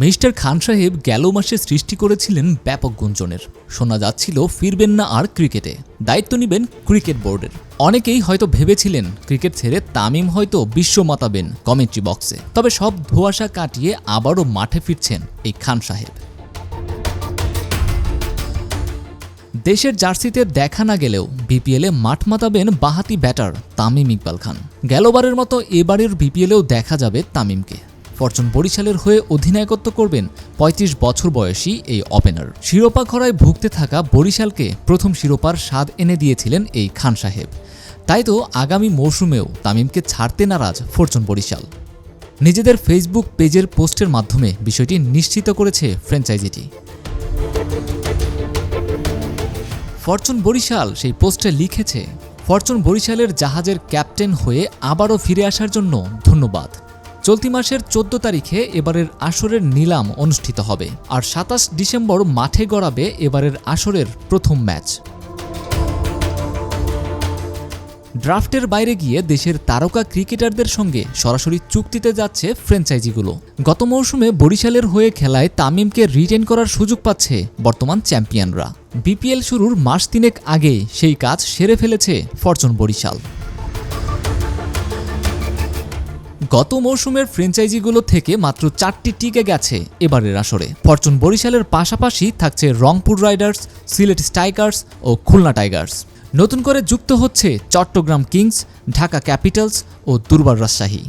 Mister খান সাহেব গেল মাসে সৃষ্টি করেছিলেন ব্যাপক গুঞ্জনের। শোনা যাচ্ছিল ফিরবেন না আর ক্রিকেটে, দায়িত্ব নেবেন ক্রিকেট বোর্ডের। অনেকেই হয়তো ভেবেছিলেন ক্রিকেট ছেড়ে তামিম হয়তো বিশ্ব মাতাবেন কমেন্ট্রি বক্সে। তবে সব ধোঁয়াশা কাটিয়ে আবারও মাঠে ফিরছেন এই খান সাহেব। দেশের জার্সিতে দেখা না গেলেও বিপিএলে মাঠ মাতাবেন বাঁহাতি ব্যাটার তামিম ইকবাল খান। গেলবারের মতো এবারের বিপিএলেও দেখা যাবে তামিমকে। ফরচুন বরিশালের হয়ে অধিনায়কত্ব করবেন ৩৫ বছর বয়সী এই ওপেনার। শিরোপা খরায় ভুগতে থাকা বরিশালকে প্রথম শিরোপার স্বাদ এনে দিয়েছিলেন এই খান সাহেব। তাই তো আগামী মৌসুমেও তামিমকে ছাড়তে নারাজ ফরচুন বরিশাল। নিজেদের ফেসবুক পেজের পোস্টের মাধ্যমে বিষয়টি নিশ্চিত করেছে ফ্র্যাঞ্চাইজিটি। ফরচুন বরিশাল সেই পোস্টে লিখেছে, ফরচুন বরিশালের জাহাজের ক্যাপ্টেন হয়ে আবারও ফিরে আসার জন্য ধন্যবাদ। চলতি মাসের ১৪ তারিখে এবারের আসরের নিলাম অনুষ্ঠিত হবে, আর ২৭ ডিসেম্বর মাঠে গড়াবে এবারের আসরের প্রথম ম্যাচ। ড্রাফটের বাইরে গিয়ে দেশের তারকা ক্রিকেটারদের সঙ্গে সরাসরি চুক্তিতে যাচ্ছে ফ্র্যাঞ্চাইজিগুলো। গত মৌসুমে বরিশালের হয়ে খেলায় তামিমকে রিটেন করার সুযোগ পাচ্ছে বর্তমান চ্যাম্পিয়নরা। বিপিএল শুরুর মাস তিনেক আগেই সেই কাজ সেরে ফেলেছে ফরচুন বরিশাল। গত মৌসুমের ফ্র্যাঞ্চাইজিগুলো থেকে মাত্র ৪টি টিকে গেছে এবারের আসরে। ফরচুন বরিশালের পাশাপাশি থাকছে রংপুর রাইডার্স, সিলেট স্ট্রাইকার্স ও খুলনা টাইগার্স। নতুন করে যুক্ত হচ্ছে চট্টগ্রাম কিংস, ঢাকা ক্যাপিটালস ও দুর্বার রাজশাহী।